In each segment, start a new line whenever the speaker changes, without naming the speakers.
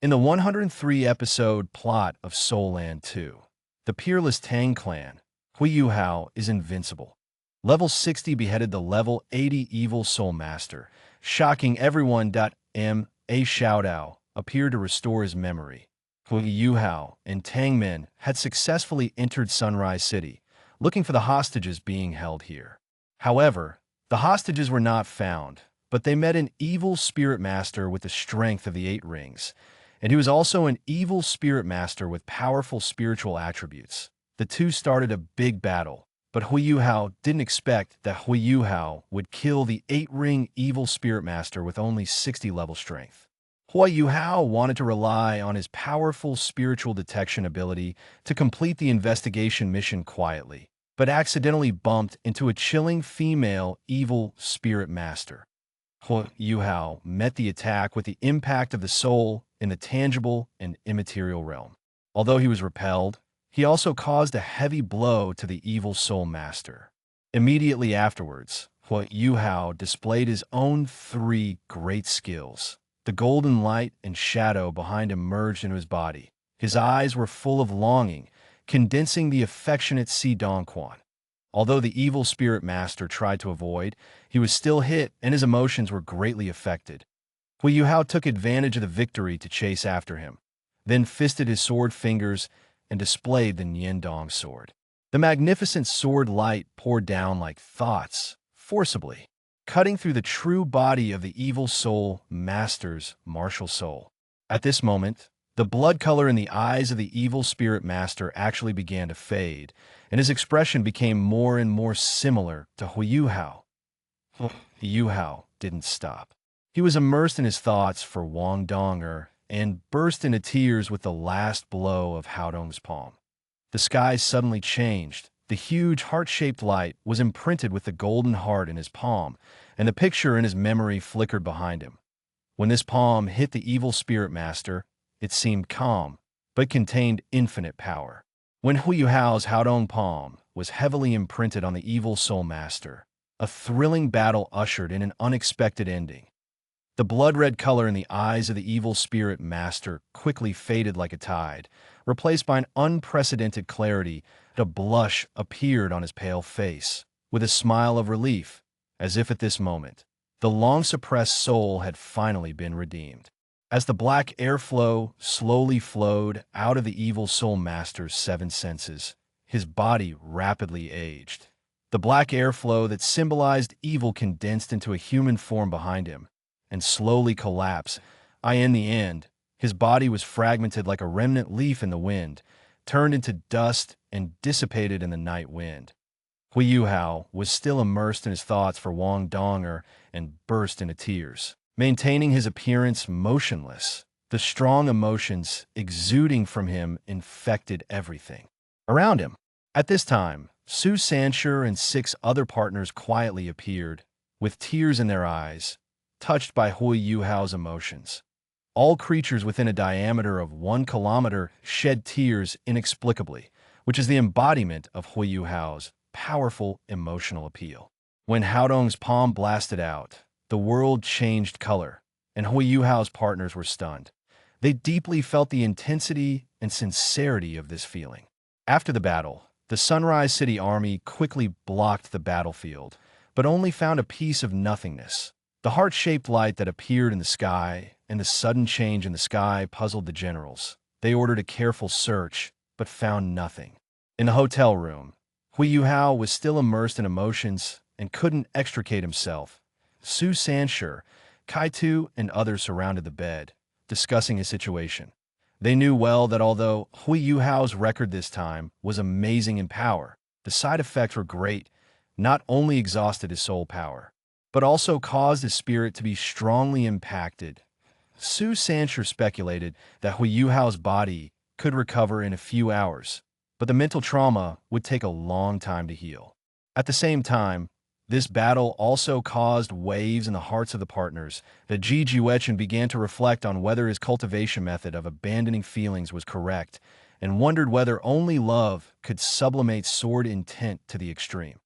In the 103 episode plot of Soul Land 2, the Peerless Tang clan, Yuhao is invincible. Level 60 beheaded the level 80 Evil Soul Master, shocking everyone. A Shoutao appeared to restore his memory. Yuhao and Tang men had successfully entered Sunrise City, looking for the hostages being held here. However, the hostages were not found, but they met an evil spirit master with the strength of the 8 rings, and he was also an evil spirit master with powerful spiritual attributes. The two started a big battle, but Yuhao didn't expect that Yuhao would kill the 8-ring evil spirit master with only 60 level strength. Yuhao wanted to rely on his powerful spiritual detection ability to complete the investigation mission quietly, but accidentally bumped into a chilling female evil spirit master. Yuhao met the attack with the impact of the soul in the tangible and immaterial realm. Although he was repelled, he also caused a heavy blow to the evil soul master. Immediately afterwards, Yuhao displayed his own 3 great skills. The golden light and shadow behind him merged into his body. His eyes were full of longing, condensing the affectionate Si Dongquan. Although the evil spirit master tried to avoid, he was still hit and his emotions were greatly affected. Yuhao took advantage of the victory to chase after him, then fisted his sword fingers and displayed the Niandong sword. The magnificent sword light poured down like thoughts, forcibly, cutting through the true body of the evil soul master's martial soul. At this moment, the blood color in the eyes of the evil spirit master actually began to fade, and his expression became more and more similar to Yuhao. Yuhao didn't stop. He was immersed in his thoughts for Wang Donger and burst into tears with the last blow of Haodong's palm. The sky suddenly changed. The huge heart-shaped light was imprinted with the golden heart in his palm, and the picture in his memory flickered behind him. When this palm hit the evil spirit master, it seemed calm, but contained infinite power. When Yuhao's Haodong palm was heavily imprinted on the evil soul master, a thrilling battle ushered in an unexpected ending. The blood-red color in the eyes of the evil spirit master quickly faded like a tide, replaced by an unprecedented clarity. A blush appeared on his pale face, with a smile of relief, as if at this moment, the long-suppressed soul had finally been redeemed. As the black airflow slowly flowed out of the evil soul master's 7 senses, his body rapidly aged. The black airflow that symbolized evil condensed into a human form behind him, and slowly collapsed. In the end, his body was fragmented like a remnant leaf in the wind, turned into dust and dissipated in the night wind. Yuhao was still immersed in his thoughts for Wang Donger and burst into tears, maintaining his appearance motionless. The strong emotions exuding from him infected everything around him. At this time, Su Sanshur and 6 other partners quietly appeared, with tears in their eyes, touched by Yuhao's emotions. All creatures within a diameter of 1 kilometer shed tears inexplicably, which is the embodiment of Yuhao's powerful emotional appeal. When Haodong's palm blasted out, the world changed color, and Yuhao's partners were stunned. They deeply felt the intensity and sincerity of this feeling. After the battle, the Sunrise City army quickly blocked the battlefield, but only found a piece of nothingness. The heart-shaped light that appeared in the sky and the sudden change in the sky puzzled the generals. They ordered a careful search, but found nothing. In the hotel room, Yuhao was still immersed in emotions and couldn't extricate himself. Su Sanshur, Kaitu, and others surrounded the bed, discussing his situation. They knew well that although Yuhao's record this time was amazing in power, the side effects were great, not only exhausted his soul power, but also caused his spirit to be strongly impacted. Su Sanshur speculated that Yuhao's body could recover in a few hours, but the mental trauma would take a long time to heal. At the same time, this battle also caused waves in the hearts of the partners. The Ji Juechen began to reflect on whether his cultivation method of abandoning feelings was correct, and wondered whether only love could sublimate sword intent to the extreme.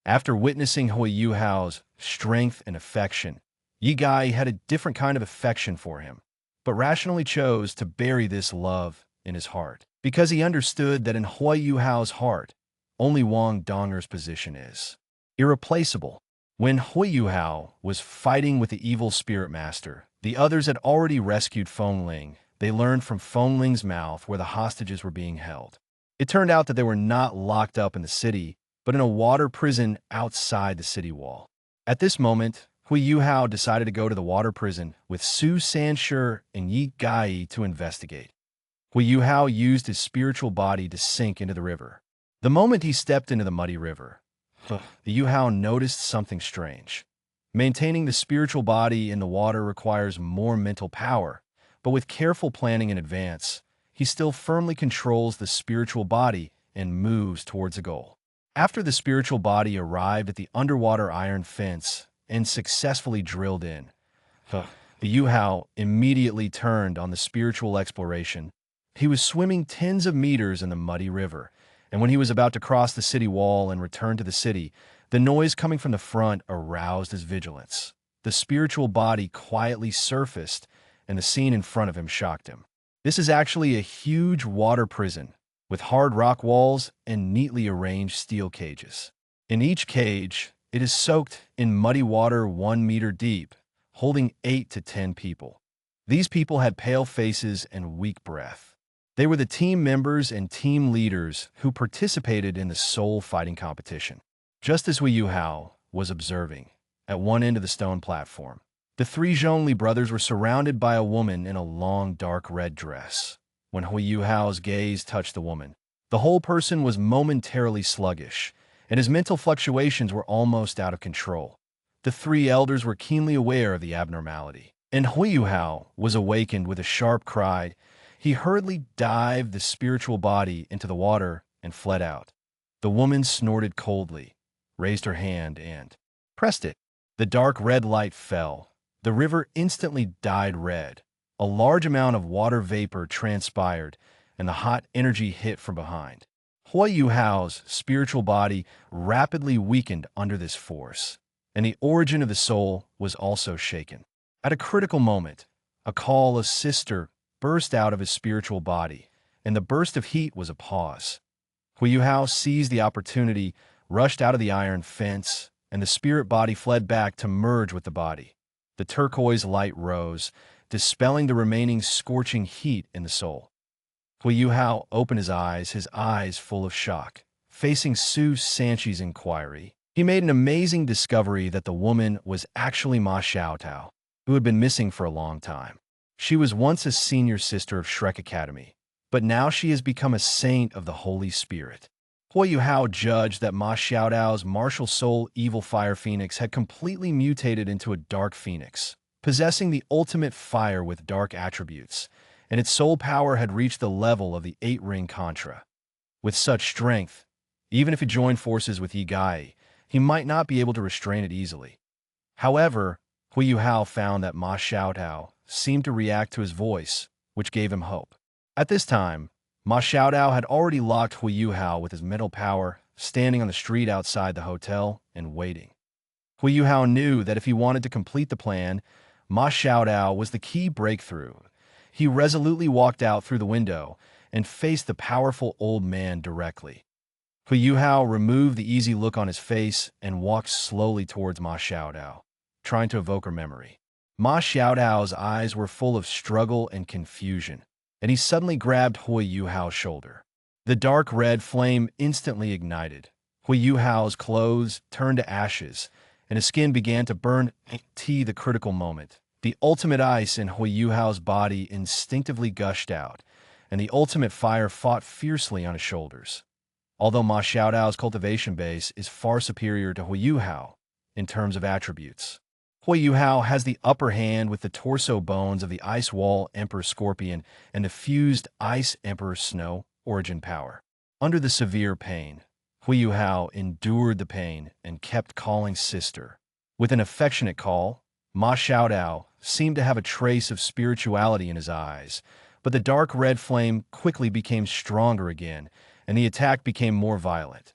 After witnessing Yuhao's strength and affection, Yi Gai had a different kind of affection for him. but rationally chose to bury this love in his heart, because he understood that in Hui Yuhao's heart, only Wang Donger's position is irreplaceable. When Hui Yuhao was fighting with the evil spirit master, the others had already rescued Fengling. They learned from Fengling's mouth where the hostages were being held. It turned out that they were not locked up in the city, but in a water prison outside the city wall. At this moment, Hui Yuhao decided to go to the water prison with Su Sanshi and Yi Gai to investigate. Hui Yuhao used his spiritual body to sink into the river. The moment he stepped into the muddy river, the Yuhao noticed something strange. Maintaining the spiritual body in the water requires more mental power, but with careful planning in advance, he still firmly controls the spiritual body and moves towards a goal. After the spiritual body arrived at the underwater iron fence and successfully drilled in, the Yuhao immediately turned on the spiritual exploration. He was swimming tens of meters in the muddy river, and when he was about to cross the city wall and return to the city, the noise coming from the front aroused his vigilance. The spiritual body quietly surfaced, and the scene in front of him shocked him. This is actually a huge water prison, with hard rock walls and neatly arranged steel cages. In each cage, it is soaked in muddy water 1 meter deep, holding 8 to 10 people. These people had pale faces and weak breath. They were the team members and team leaders who participated in the soul fighting competition. Just as Hui Yuhao was observing, at one end of the stone platform, the 3 Zhongli brothers were surrounded by a woman in a long dark red dress. When Hui Yuhao's gaze touched the woman, the whole person was momentarily sluggish, and his mental fluctuations were almost out of control. The 3 elders were keenly aware of the abnormality, and Hui Yuhao was awakened with a sharp cry. He hurriedly dived the spiritual body into the water and fled out. The woman snorted coldly, raised her hand, and pressed it. The dark red light fell. The river instantly dyed red. A large amount of water vapor transpired, and the hot energy hit from behind. Hui Yuhao's spiritual body rapidly weakened under this force, and the origin of the soul was also shaken. At a critical moment, a call of sister burst out of his spiritual body, and the burst of heat was a pause. Hui Yuhao seized the opportunity, rushed out of the iron fence, and the spirit body fled back to merge with the body. The turquoise light rose, dispelling the remaining scorching heat in the soul. Hui Yuhao opened his eyes full of shock. Facing Su Sanshi's inquiry, he made an amazing discovery that the woman was actually Ma Xiaotao, who had been missing for a long time. She was once a senior sister of Shrek Academy, but now she has become a saint of the Holy Spirit. Hui Yuhao judged that Ma Xiaodao's martial soul evil fire phoenix had completely mutated into a dark phoenix, possessing the ultimate fire with dark attributes, and its soul power had reached the level of the 8-ring Contra. With such strength, even if he joined forces with Yi Gai, he might not be able to restrain it easily. However, Hui Yuhao found that Ma Xiaodao seemed to react to his voice, which gave him hope. At this time, Ma Xiaodao had already locked Hui Yuhao with his mental power, standing on the street outside the hotel and waiting. Hui Yuhao knew that if he wanted to complete the plan, Ma Xiaodao was the key breakthrough. He resolutely walked out through the window and faced the powerful old man directly. Hui Yuhao removed the easy look on his face and walked slowly towards Ma Xiaodao, trying to evoke her memory. Ma Xiaodao's eyes were full of struggle and confusion, and he suddenly grabbed Hui Yuhao's shoulder. The dark red flame instantly ignited. Hui Yuhao's clothes turned to ashes, and his skin began to burn. The critical moment. The ultimate ice in Hui Yuhao's body instinctively gushed out, and the ultimate fire fought fiercely on his shoulders. Although Ma Xiaodao's cultivation base is far superior to Hui Yuhao in terms of attributes, Hui Yuhao has the upper hand with the torso bones of the Ice Wall Emperor Scorpion and the fused Ice Emperor Snow origin power. Under the severe pain, Hui Yuhao endured the pain and kept calling sister. With an affectionate call, Ma Xiaodao seemed to have a trace of spirituality in his eyes, but the dark red flame quickly became stronger again, and the attack became more violent.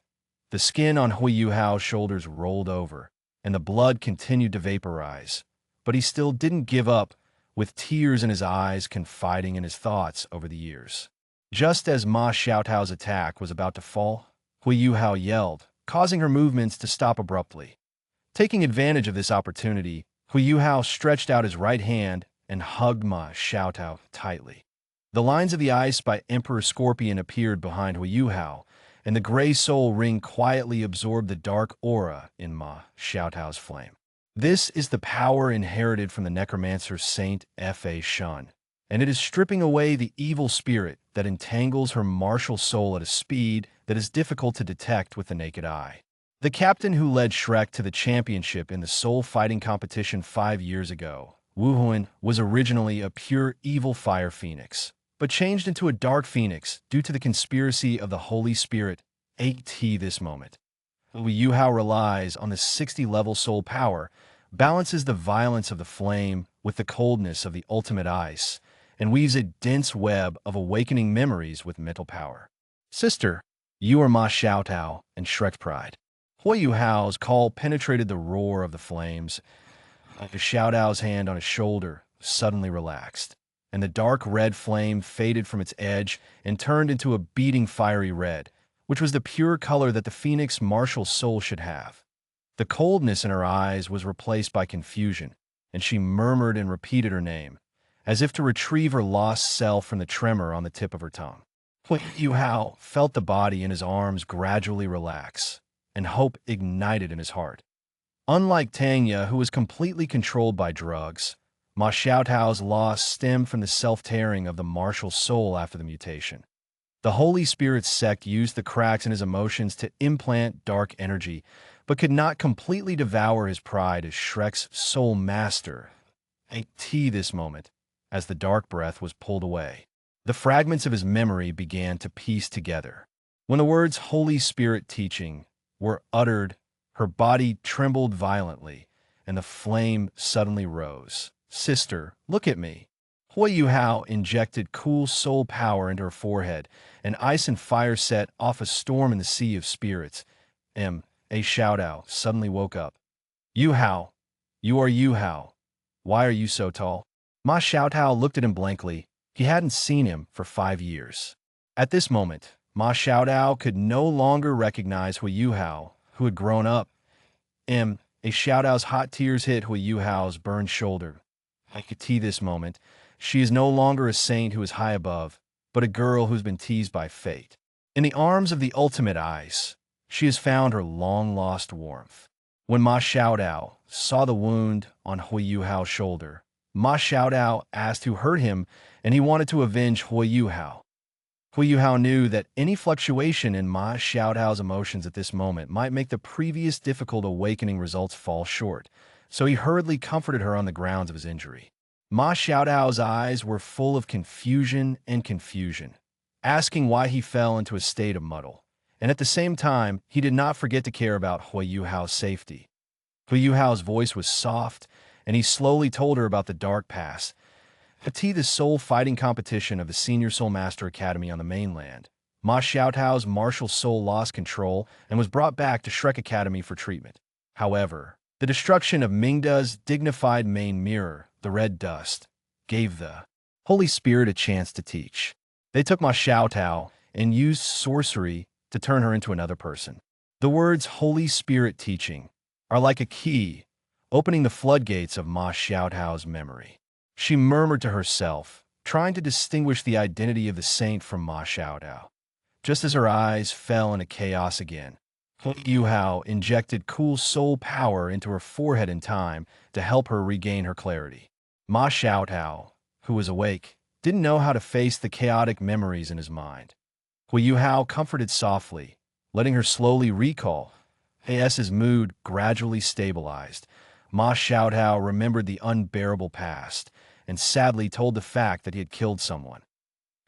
The skin on Hui Yuhao's shoulders rolled over, and the blood continued to vaporize, but he still didn't give up. with tears in his eyes confiding in his thoughts over the years. Just as Ma Xiaotao's attack was about to fall, Yuhao yelled, causing her movements to stop abruptly. Taking advantage of this opportunity, Yuhao stretched out his right hand and hugged Ma Xiaotao tightly. The lines of the ice by Emperor Scorpion appeared behind Yuhao, and the gray soul ring quietly absorbed the dark aura in Ma Xiaotao's flame. This is the power inherited from the necromancer Saint Fa Shun, and it is stripping away the evil spirit that entangles her martial soul at a speed that is difficult to detect with the naked eye. The captain who led Shrek to the championship in the soul fighting competition 5 years ago, Wu Huan, was originally a pure evil fire phoenix, but changed into a dark phoenix due to the conspiracy of the Holy Spirit at this moment. Yuhao relies on the 60-level soul power, balances the violence of the flame with the coldness of the ultimate ice, and weaves a dense web of awakening memories with mental power. Sister, you are Ma Xiaotao and Shrek's pride. Yuhao's call penetrated the roar of the flames. Xiaotao's hand on his shoulder suddenly relaxed, and the dark red flame faded from its edge and turned into a beating fiery red, which was the pure color that the phoenix martial soul should have. The coldness in her eyes was replaced by confusion, and she murmured and repeated her name, as if to retrieve her lost self from the tremor on the tip of her tongue. Yuhao felt the body in his arms gradually relax, and hope ignited in his heart. Unlike Tang, who was completely controlled by drugs, Ma Xiaotao's loss stemmed from the self-tearing of the martial soul after the mutation. The Holy Spirit's Sect used the cracks in his emotions to implant dark energy, but could not completely devour his pride as Shrek's soul master. At this moment, as the dark breath was pulled away, the fragments of his memory began to piece together. When the words Holy Spirit teaching were uttered, her body trembled violently, and the flame suddenly rose. Sister, look at me. Yuhao injected cool soul power into her forehead, and ice and fire set off a storm in the sea of spirits. A Xiaotao suddenly woke up. Yuhao, you are Yuhao. Why are you so tall? Ma Xiaotao looked at him blankly. He hadn't seen him for 5 years. At this moment, Ma Xiaotao could no longer recognize Yuhao, who had grown up. A Xiaotao's hot tears hit Yuhao's burned shoulder. At this moment, she is no longer a saint who is high above, but a girl who's been teased by fate. In the arms of the ultimate ice, she has found her long-lost warmth. When Ma Xiaotao saw the wound on Yuhao's shoulder, Ma Xiaotao asked who hurt him, and he wanted to avenge Yuhao. Yuhao knew that any fluctuation in Ma Xiaotao's emotions at this moment might make the previous difficult awakening results fall short, so he hurriedly comforted her on the grounds of his injury. Ma Xiaotao's eyes were full of confusion, asking why he fell into a state of muddle, and at the same time, he did not forget to care about Yuhao's safety. Yuhao's voice was soft, and he slowly told her about the dark past. At the soul fighting competition of the Senior Soul Master Academy on the mainland, Ma Xiaotao's martial soul lost control and was brought back to Shrek Academy for treatment. However, the destruction of Mingda's dignified main mirror, the red dust, gave the Holy Spirit a chance to teach. They took Ma Xiaotao and used sorcery to turn her into another person. The words Holy Spirit teaching are like a key, opening the floodgates of Ma Xiaotao's memory. She murmured to herself, trying to distinguish the identity of the saint from Ma Xiaotao. Just as her eyes fell into chaos again, Yuhao injected cool soul power into her forehead in time to help her regain her clarity. Ma Xiaotao, who was awake, didn't know how to face the chaotic memories in his mind. Yuhao comforted softly, letting her slowly recall. As mood gradually stabilized, Ma Xiaotao remembered the unbearable past and sadly told the fact that he had killed someone.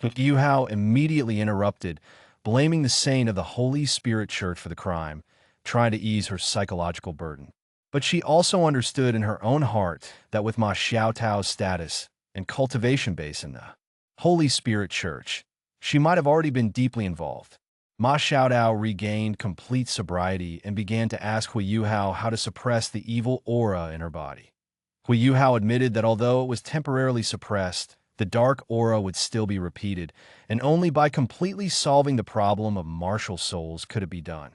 Yuhao immediately interrupted, blaming the saint of the Holy Spirit Church for the crime, trying to ease her psychological burden. But she also understood in her own heart that with Ma Xiaotao's status and cultivation base in the Holy Spirit Church, she might have already been deeply involved. Ma Xiaotao regained complete sobriety and began to ask Yuhao how to suppress the evil aura in her body. Yuhao admitted that although it was temporarily suppressed, the dark aura would still be repeated, and only by completely solving the problem of martial souls could it be done.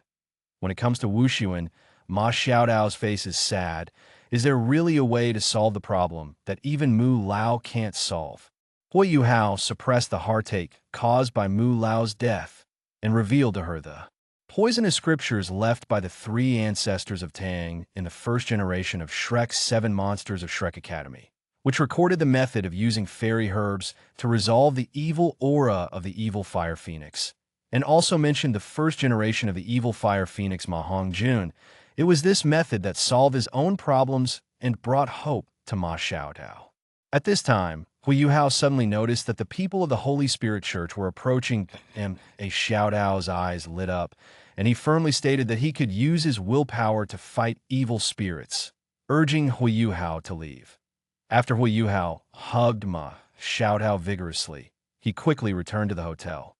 When it comes to Wuxuan, Ma Xiaodao's face is sad. Is there really a way to solve the problem that even Mu Lao can't solve? Yuhao suppressed the heartache caused by Mu Lao's death and revealed to her the poisonous scriptures left by the three ancestors of Tang in the first generation of Shrek's 7 Monsters of Shrek Academy, which recorded the method of using fairy herbs to resolve the evil aura of the evil fire phoenix, and also mentioned the first generation of the evil fire phoenix Ma Hongjun. It was this method that solved his own problems and brought hope to Ma Xiaodao. At this time, Yuhao suddenly noticed that the people of the Holy Spirit Church were approaching him. Xiaodao's eyes lit up, and he firmly stated that he could use his willpower to fight evil spirits, urging Yuhao to leave. After Yuhao hugged Ma Xiaodao vigorously, he quickly returned to the hotel.